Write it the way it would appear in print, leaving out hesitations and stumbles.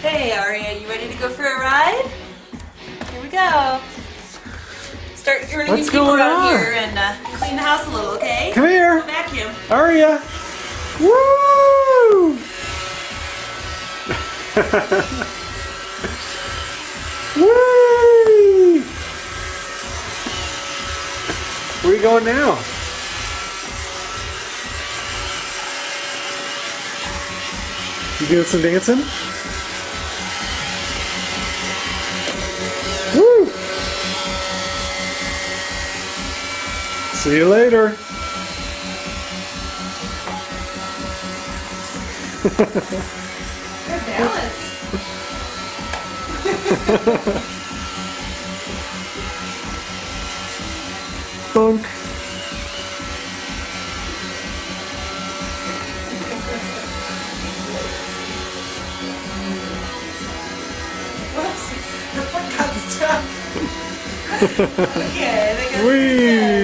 Hey, Aria, you ready to go for a ride? Here we go. Start earning your keep around here and clean the house a little, okay? Come here. Vacuum. Aria. Woo! Whee! Where are you going now? You doing some dancing? Woo! See you later. Good balance. Bunk. Whoops, the foot got stuck. Okay, I think Whee!